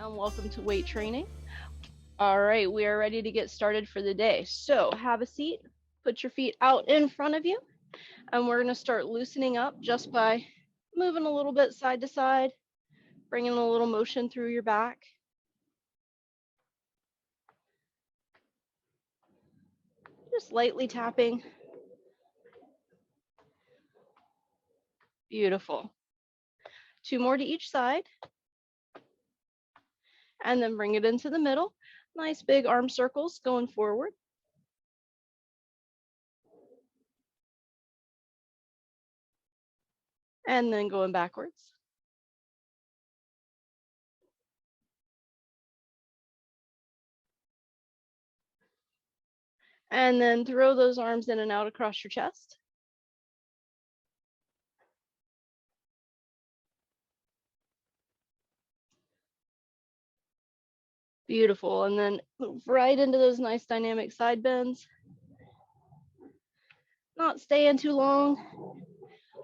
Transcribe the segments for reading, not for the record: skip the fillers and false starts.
and welcome to weight training. All right, we are ready to get started for the day. So have a seat, put your feet out in front of you, and we're going to start loosening up just by moving a little bit side to side, bringing a little motion through your back. Just lightly tapping. Beautiful. 2 more to each side. And then bring it into the middle. Nice big arm circles going forward. And then going backwards. And then throw those arms in and out across your chest. Beautiful. And then move right into those nice dynamic side bends. Not staying too long.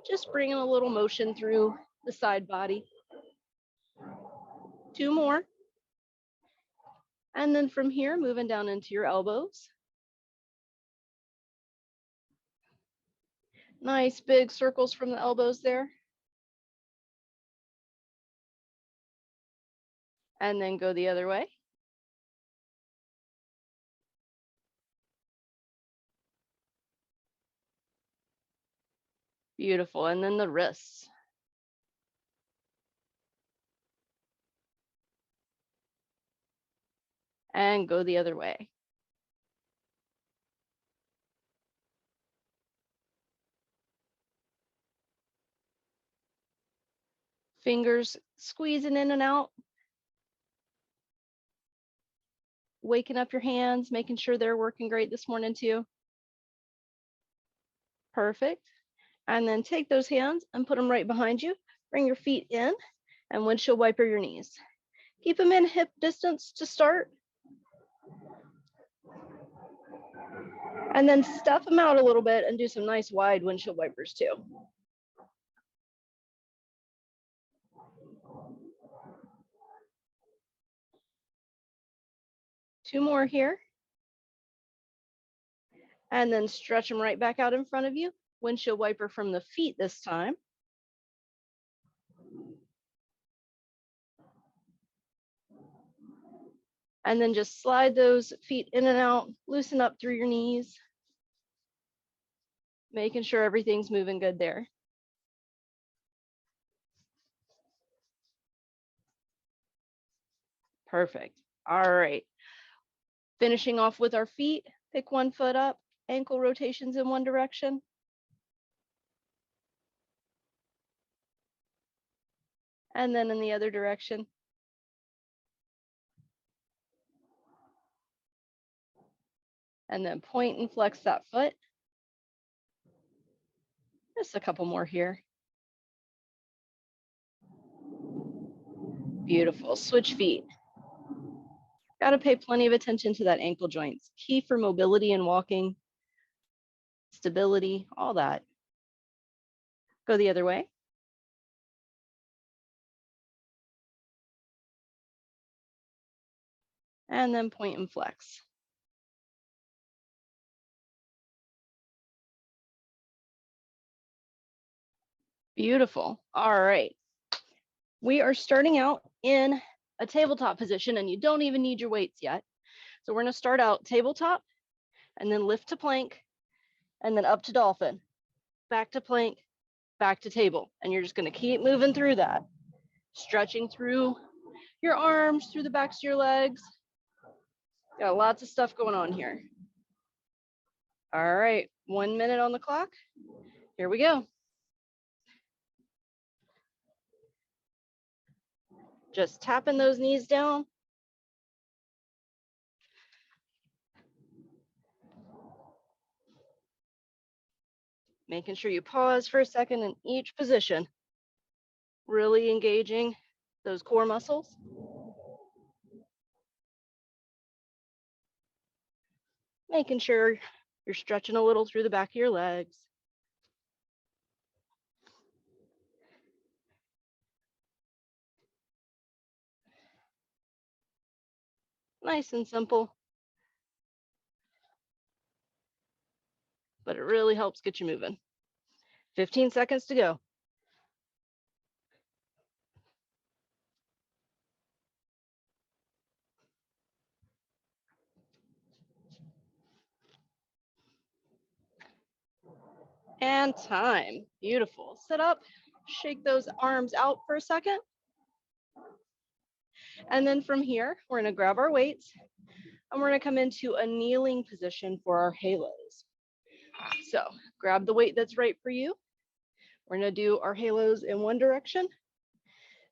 Just bringing a little motion through the side body. 2 more. And then from here, moving down into your elbows. Nice big circles from the elbows there. And then go the other way. Beautiful. And then the wrists. And go the other way. Fingers squeezing in and out. Waking up your hands, making sure they're working great this morning too. Perfect. And then take those hands and put them right behind you. Bring your feet in and windshield wiper your knees. Keep them in hip distance to start. And then stuff them out a little bit and do some nice wide windshield wipers too. Two more here. And then stretch them right back out in front of you. Windshield wiper from the feet this time. And then just slide those feet in and out, loosen up through your knees. Making sure everything's moving good there. Perfect. All right. Finishing off with our feet, pick one foot up, ankle rotations in one direction. And then in the other direction. And then point and flex that foot. Just a couple more here. Beautiful. Switch feet. Got to pay plenty of attention to that ankle joints. Key for mobility and walking, stability, all that. Go the other way. And then point and flex. Beautiful. All right. We are starting out in a tabletop position, and you don't even need your weights yet. So we're going to start out tabletop and then lift to plank and then up to dolphin, back to plank, back to table. And you're just going to keep moving through that, stretching through your arms, through the backs of your legs. Got lots of stuff going on here. All right, 1 minute on the clock. Here we go. Just tapping those knees down. Making sure you pause for a second in each position. Really engaging those core muscles. Making sure you're stretching a little through the back of your legs. Nice and simple, but it really helps get you moving. 15 seconds to go. And time. Beautiful. Sit up, shake those arms out for a second. And then from here, we're going to grab our weights and we're going to come into a kneeling position for our halos. So grab the weight that's right for you. We're going to do our halos in one direction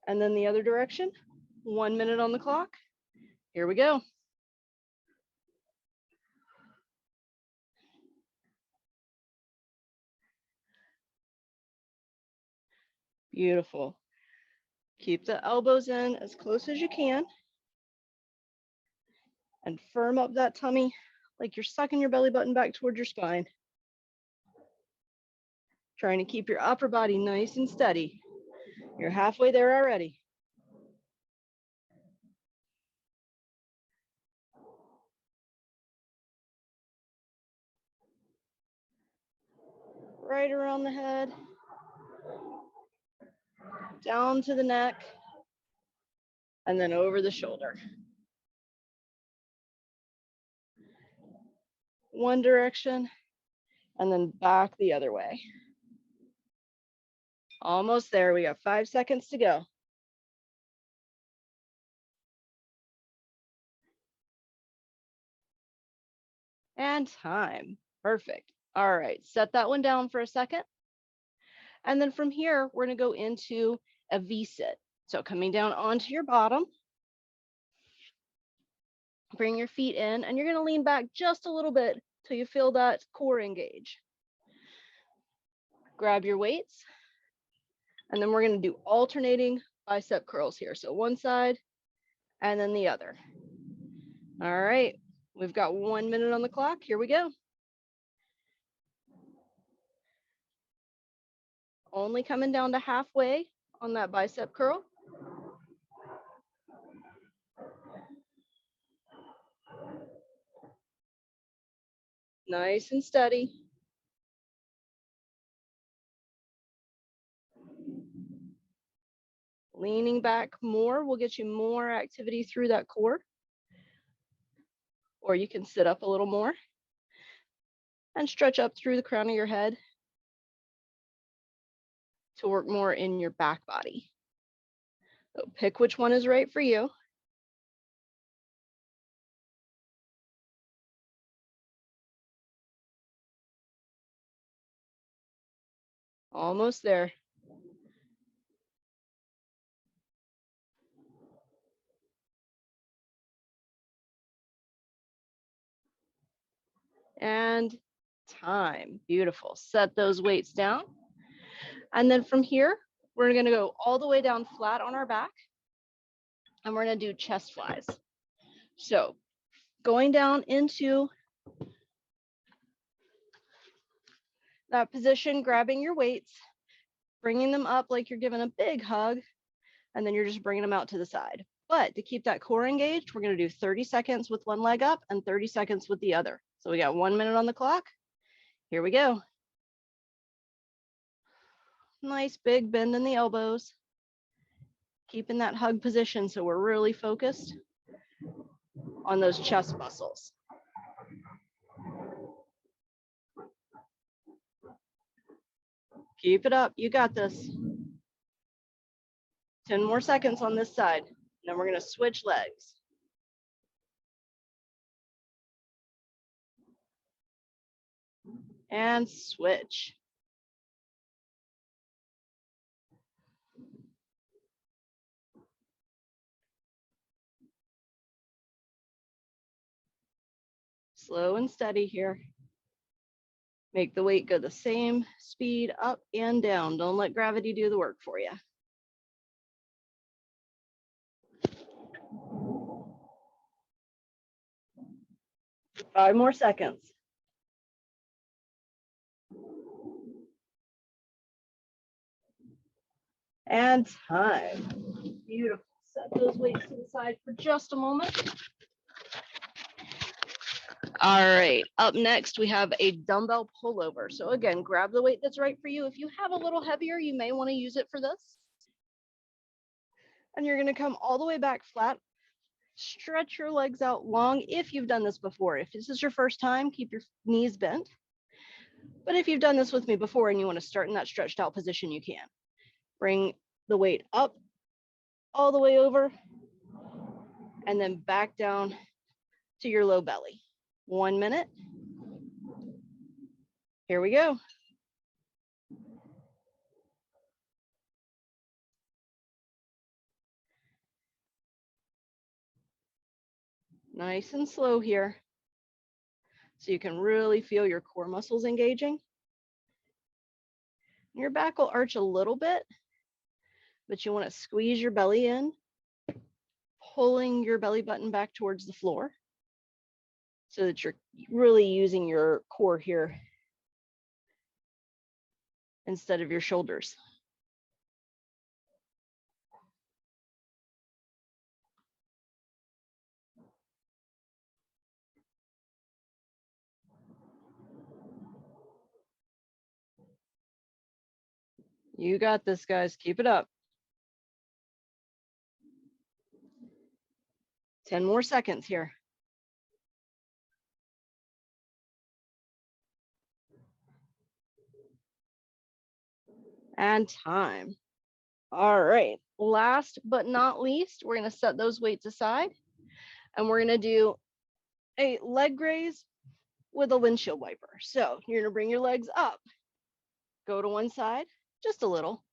and then the other direction. 1 minute on the clock. Here we go. Beautiful. Keep the elbows in as close as you can and firm up that tummy like you're sucking your belly button back towards your spine. Trying to keep your upper body nice and steady. You're halfway there already. Right around the head, down to the neck, and then over the shoulder. One direction, and then back the other way. Almost there. We got 5 seconds to go. And time. Perfect. All right, set that one down for a second. And then from here, we're going to go into a V-sit. So coming down onto your bottom, bring your feet in, and you're going to lean back just a little bit till you feel that core engage. Grab your weights, and then we're going to do alternating bicep curls here. So one side and then the other. All right, we've got 1 minute on the clock. Here we go. Only coming down to halfway on that bicep curl. Nice and steady. Leaning back more will get you more activity through that core. Or you can sit up a little more and stretch up through the crown of your head to work more in your back body. So pick which one is right for you. Almost there. And time. Beautiful. Set those weights down. And then from here, we're going to go all the way down flat on our back. And we're going to do chest flies. So going down into that position, grabbing your weights, bringing them up like you're giving a big hug, and then you're just bringing them out to the side. But to keep that core engaged, we're going to do 30 seconds with one leg up and 30 seconds with the other. So we got 1 minute on the clock. Here we go. Nice big bend in the elbows. Keeping that hug position so we're really focused on those chest muscles. Keep it up. You got this. 10 more seconds on this side. Then we're going to switch legs. And switch. Slow and steady here. Make the weight go the same speed up and down. Don't let gravity do the work for you. 5 more seconds. And time. Beautiful. Set those weights to the side for just a moment. All right, up next, we have a dumbbell pullover. So again, grab the weight that's right for you. If you have a little heavier, you may want to use it for this. And you're going to come all the way back flat. Stretch your legs out long if you've done this before. If this is your first time, keep your knees bent. But if you've done this with me before and you want to start in that stretched out position, you can. Bring the weight up all the way over and then back down to your low belly. 1 minute. Here we go. Nice and slow here. So you can really feel your core muscles engaging. Your back will arch a little bit, but you want to squeeze your belly in, pulling your belly button back towards the floor so that you're really using your core here instead of your shoulders. You got this, guys. Keep it up. 10 more seconds here. And time. All right. Last but not least, we're going to set those weights aside and we're going to do a leg graze with a windshield wiper. So you're going to bring your legs up, go to one side, just a little,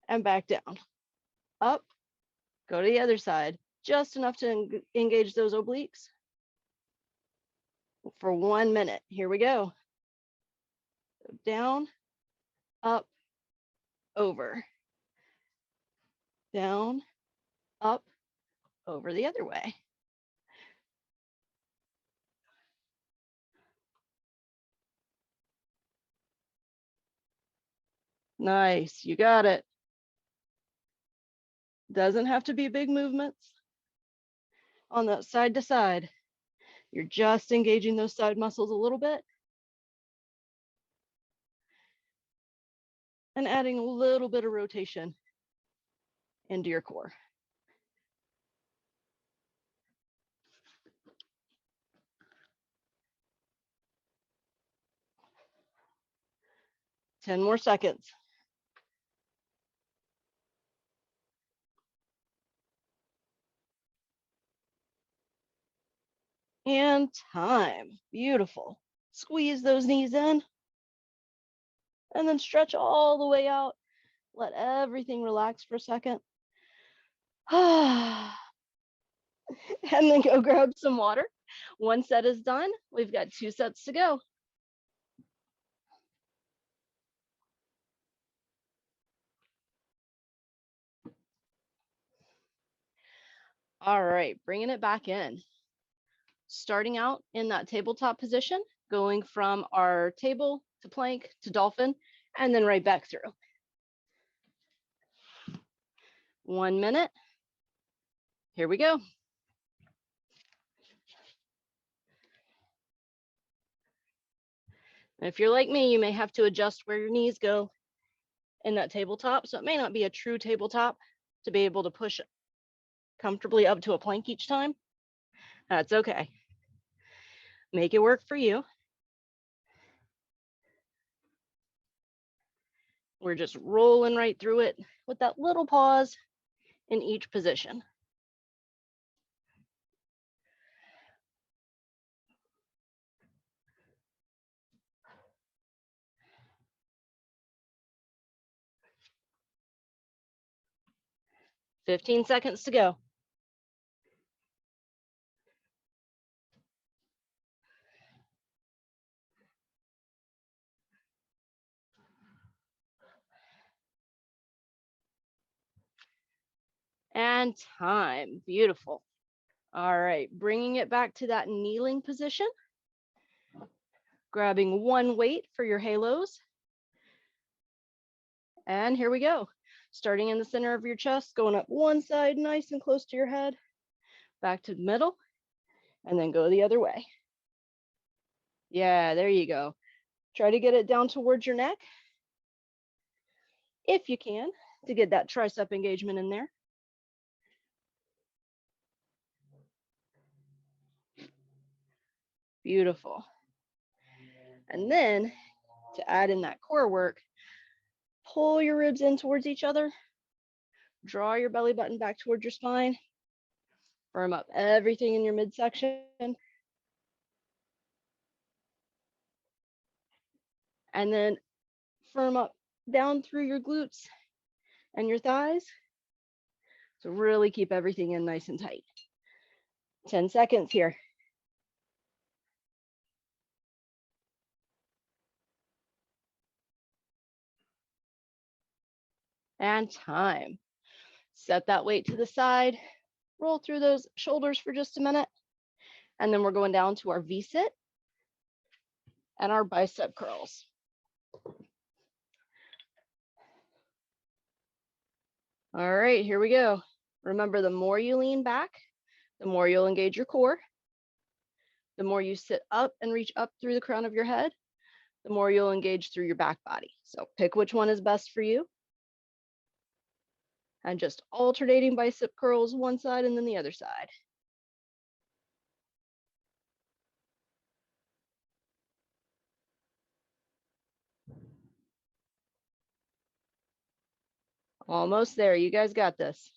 and back down. Up, go to the other side, just enough to engage those obliques for 1 minute. Here we go. Down, up, over. Down, up, over the other way. Nice, you got it. Doesn't have to be big movements. On that side to side, you're just engaging those side muscles a little bit and adding a little bit of rotation into your core. Ten more seconds. And time. Beautiful. Squeeze those knees in and then stretch all the way out. Let everything relax for a second. And then go grab some water. One set is done. We've got 2 sets to go. All right, bringing it back in. Starting out in that tabletop position, going from our table to plank to dolphin, and then right back through. 1 minute. Here we go. And if you're like me, you may have to adjust where your knees go in that tabletop. So it may not be a true tabletop to be able to push comfortably up to a plank each time. That's okay. Make it work for you. We're just rolling right through it with that little pause in each position. "15 seconds to go. And time. Beautiful. All right, bringing it back to that kneeling position. Grabbing one weight for your halos. And here we go. Starting in the center of your chest, going up one side nice and close to your head, back to the middle, and then go the other way. Yeah, there you go. Try to get it down towards your neck if you can to get that tricep engagement in there. Beautiful. And then to add in that core work, pull your ribs in towards each other, draw your belly button back towards your spine, firm up everything in your midsection, and then firm up down through your glutes and your thighs. So really keep everything in nice and tight. 10 seconds here. And time. Set that weight to the side, roll through those shoulders for just a minute, and then we're going down to our V-sit and our bicep curls. All right, here we go. Remember, the more you lean back, the more you'll engage your core. The more you sit up and reach up through the crown of your head, the more you'll engage through your back body. So pick which one is best for you. And just alternating bicep curls one side and then the other side. Almost there. You guys got this.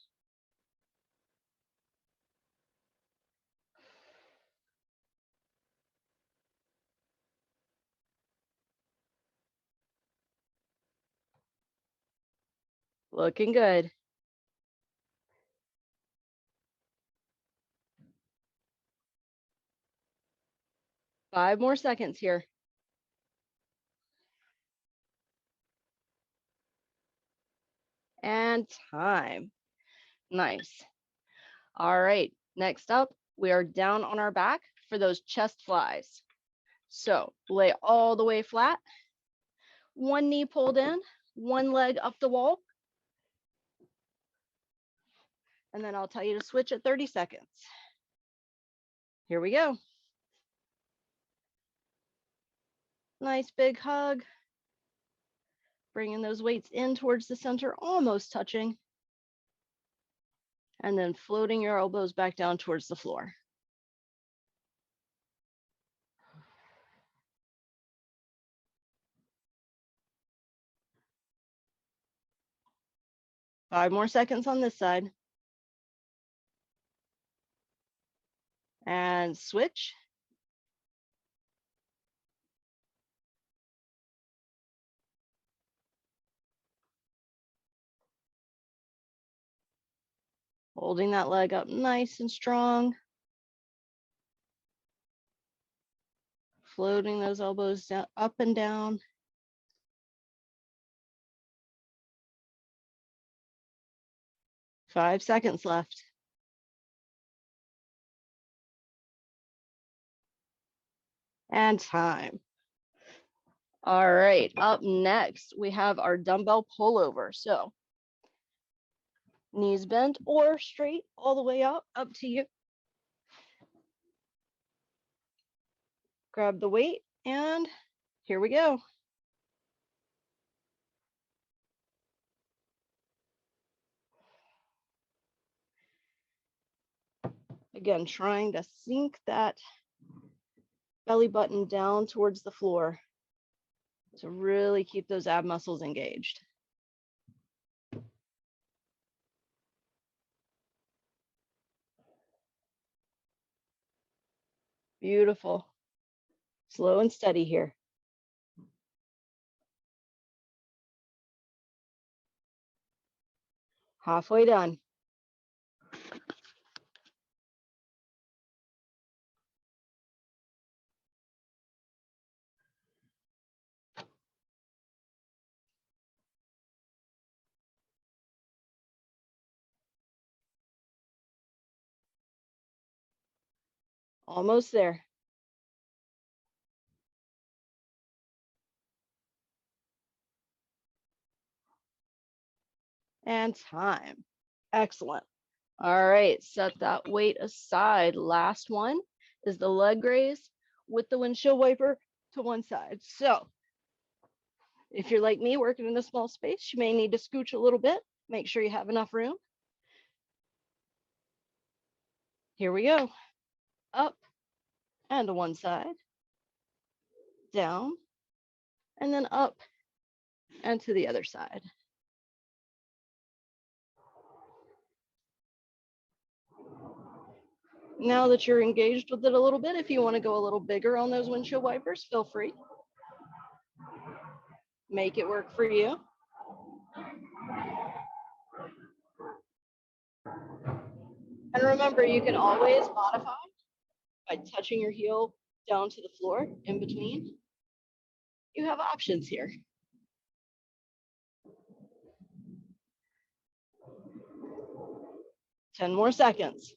Looking good. Five more seconds here. And time. Nice. All right. Next up, we are down on our back for those chest flies. So lay all the way flat. One knee pulled in, one leg up the wall. And then I'll tell you to switch at 30 seconds. Here we go. Nice big hug. Bringing those weights in towards the center, almost touching. And then floating your elbows back down towards the floor. Five more seconds on this side. And switch. Holding that leg up nice and strong. Floating those elbows down, up and down. 5 seconds left. And time. All right, up next, we have our dumbbell pullover. So knees bent or straight all the way up to you. Grab the weight and here we go. Again, trying to sink that belly button down towards the floor to really keep those ab muscles engaged. Beautiful. Slow and steady here. Halfway done. Almost there. And time. Excellent. All right, set that weight aside. Last one is the leg raise with the windshield wiper to one side. So if you're like me working in a small space, you may need to scooch a little bit. Make sure you have enough room. Here we go. Up and to one side, down, and then up and to the other side. Now that you're engaged with it a little bit, if you want to go a little bigger on those windshield wipers, feel free. Make it work for you. And remember, you can always modify by touching your heel down to the floor in between. You have options here. Ten more seconds.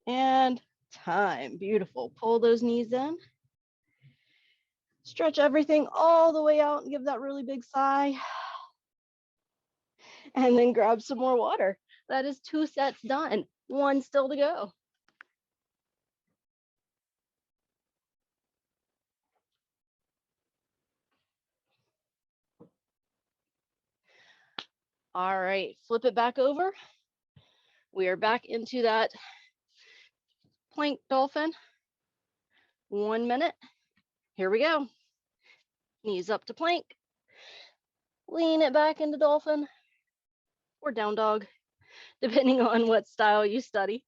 And time. Beautiful. Pull those knees in. Stretch everything all the way out and give that really big sigh. And then grab some more water. That is 2 sets done. 1 still to go. All right, flip it back over. We are back into that plank dolphin. 1 minute. Here we go. Knees up to plank. Lean it back into dolphin or down dog, depending on what style you study.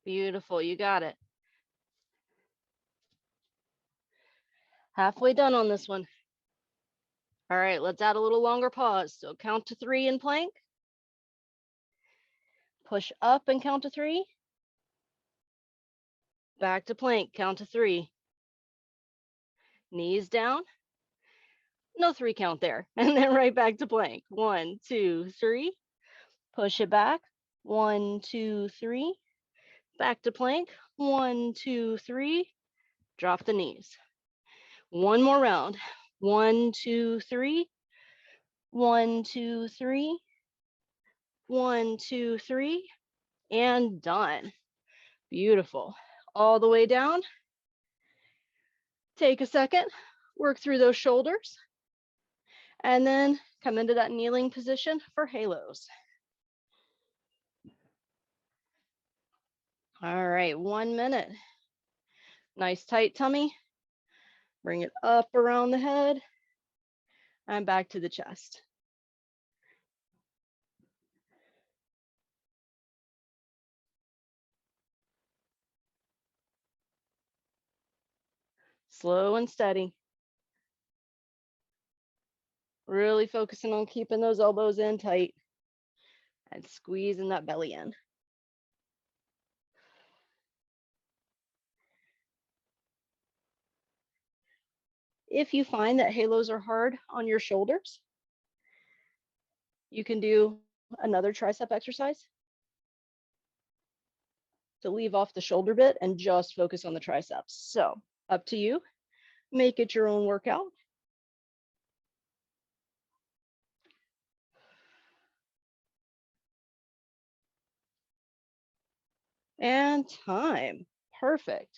Beautiful, you got it. Halfway done on this one. All right, let's add a little longer pause. So count to 3 in plank. Push up and count to 3. Back to plank, count to 3. Knees down. No 3 count there. And then right back to plank. 1, 2, 3. Push it back. 1, 2, 3. Back to plank. 1, 2, 3. Drop the knees. 1 more round. 1, 2, 3. 1, 2, 3. 1, 2, 3. And done. Beautiful. All the way down. Take a second. Work through those shoulders. And then come into that kneeling position for halos. All right, 1 minute. Nice tight tummy. Bring it up around the head and back to the chest. Slow and steady. Really focusing on keeping those elbows in tight and squeezing that belly in. If you find that halos are hard on your shoulders, you can do another tricep exercise to leave off the shoulder bit and just focus on the triceps. So up to you. Make it your own workout. And time. Perfect.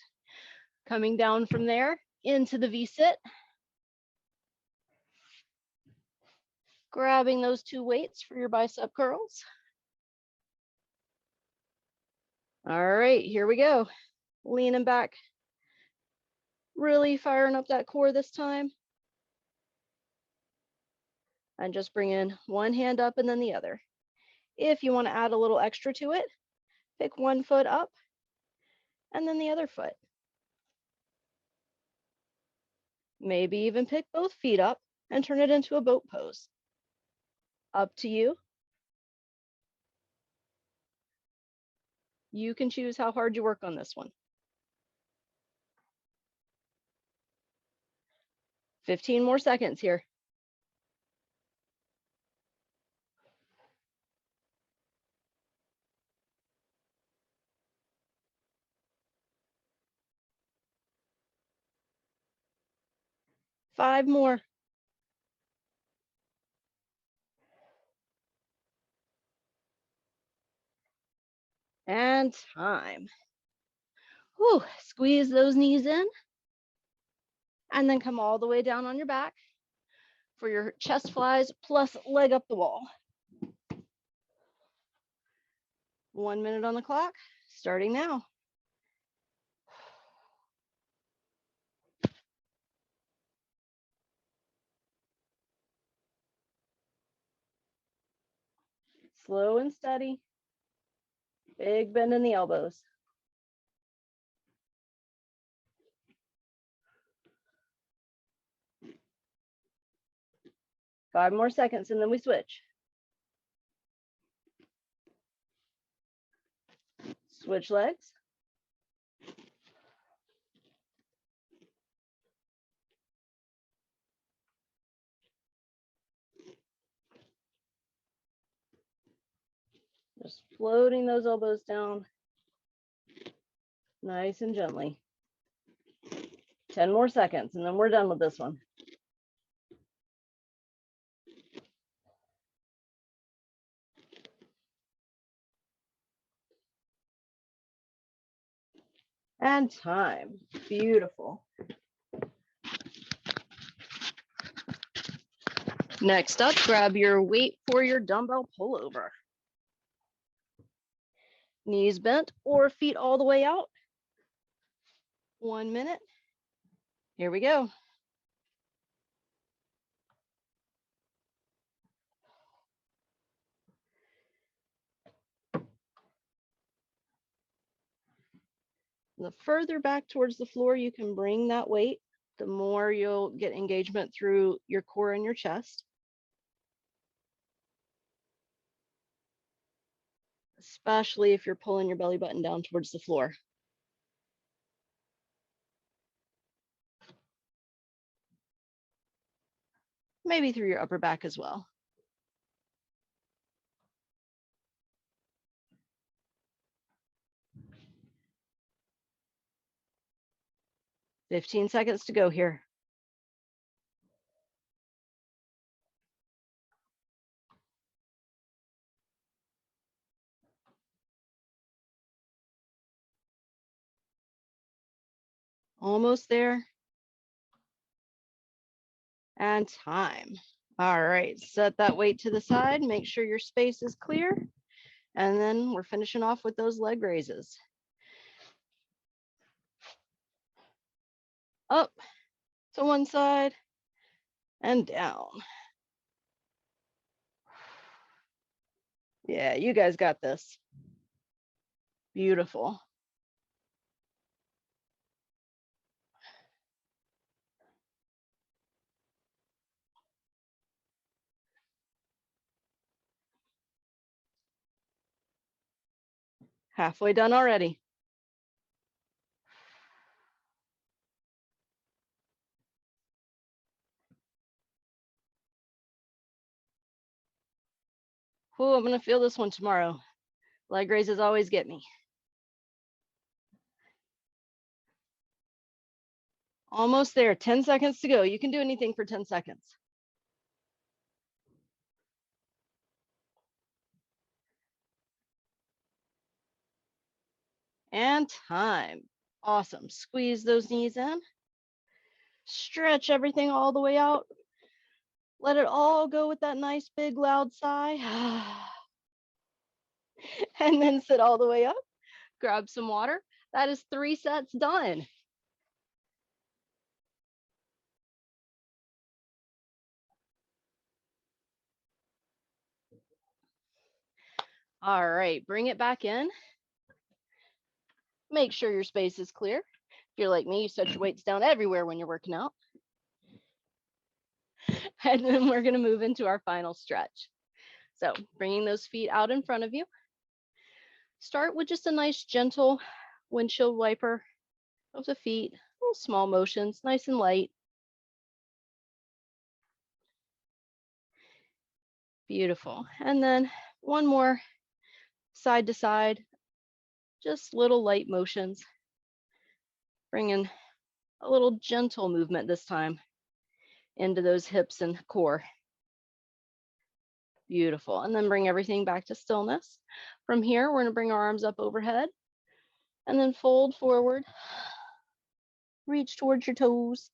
Coming down from there into the V-sit. Grabbing those 2 weights for your bicep curls. All right, here we go. Leaning back. Really firing up that core this time. And just bring in one hand up and then the other. If you want to add a little extra to it, pick one foot up and then the other foot. Maybe even pick both feet up and turn it into a boat pose. Up to you. You can choose how hard you work on this one. 15 more seconds here. Five more. And time. Whew, squeeze those knees in. And then come all the way down on your back for your chest flies plus leg up the wall. 1 minute on the clock, starting now. Slow and steady. Big bend in the elbows. Five more seconds and then we switch. Switch legs. Just floating those elbows down nice and gently. 10 more seconds and then we're done with this one. And time. Beautiful. Next up, grab your weight for your dumbbell pullover. Knees bent or feet all the way out. 1 minute. Here we go. The further back towards the floor you can bring that weight, the more you'll get engagement through your core and your chest. Especially if you're pulling your belly button down towards the floor. Maybe through your upper back as well. $15 seconds to go here. Almost there. And time. All right, set that weight to the side. Make sure your space is clear. And then we're finishing off with those leg raises. Up to one side and down. Yeah, you guys got this. Beautiful. Halfway done already. Ooh, I'm gonna feel this one tomorrow. Leg raises always get me. Almost there, 10 seconds to go. You can do anything for 10 seconds. And time. Awesome. Squeeze those knees in. Stretch everything all the way out. Let it all go with that nice, big, loud sigh. And then sit all the way up. Grab some water. That is 3 sets done. All right, bring it back in. Make sure your space is clear. If you're like me, you set your weights down everywhere when you're working out. And then we're gonna move into our final stretch. So bringing those feet out in front of you. Start with just a nice gentle windshield wiper of the feet, little small motions, nice and light. Beautiful. And then one more side to side, just little light motions. Bring in a little gentle movement this time into those hips and core. Beautiful. And then bring everything back to stillness. From here, we're going to bring our arms up overhead and then fold forward. Reach towards your toes.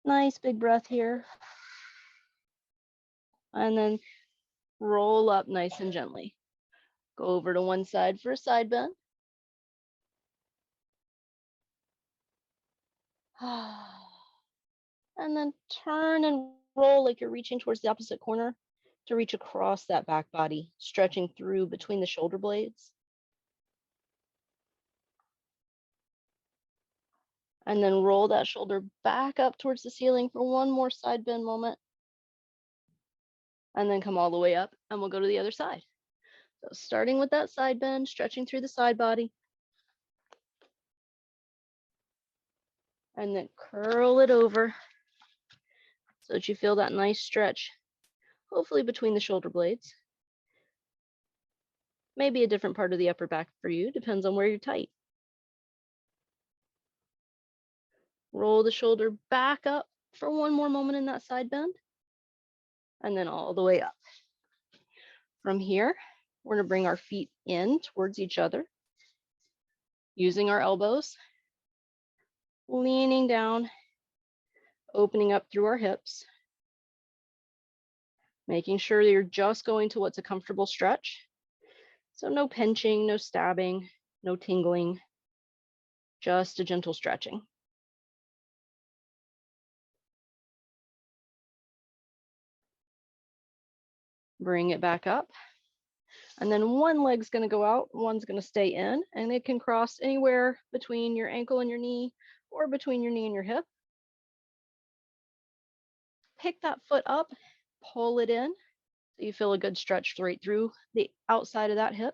Nice big breath here. And then roll up nice and gently. Go over to one side for a side bend. And then turn and roll like you're reaching towards the opposite corner to reach across that back body, stretching through between the shoulder blades. And then roll that shoulder back up towards the ceiling for one more side bend moment. And then come all the way up and we'll go to the other side. So starting with that side bend, stretching through the side body. And then curl it over so that you feel that nice stretch, hopefully between the shoulder blades. Maybe a different part of the upper back for you, depends on where you're tight. Roll the shoulder back up for one more moment in that side bend, and then all the way up. From here, we're going to bring our feet in towards each other, using our elbows, leaning down, opening up through our hips, making sure you're just going to what's a comfortable stretch. So no pinching, no stabbing, no tingling, just a gentle stretching. Bring it back up. And then one leg's going to go out, one's going to stay in, and it can cross anywhere between your ankle and your knee or between your knee and your hip. Pick that foot up, pull it in, so you feel a good stretch right through the outside of that hip.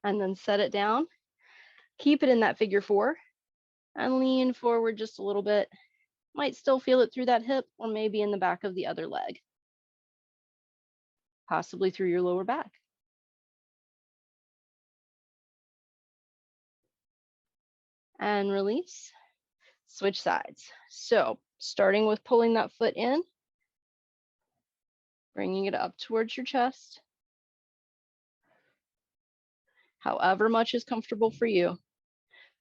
And then set it down. Keep it in that figure four and lean forward just a little bit. Might still feel it through that hip or maybe in the back of the other leg, possibly through your lower back. And release. Switch sides. So starting with pulling that foot in, bringing it up towards your chest. However much is comfortable for you,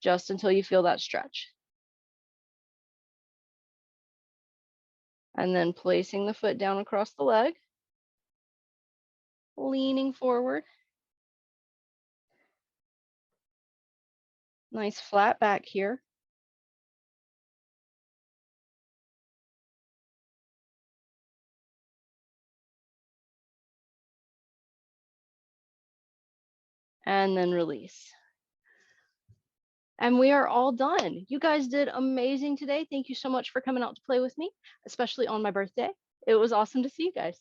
just until you feel that stretch. And then placing the foot down across the leg, leaning forward. Nice flat back here. And then release. And we are all done. You guys did amazing today. Thank you so much for coming out to play with me, especially on my birthday. It was awesome to see you guys.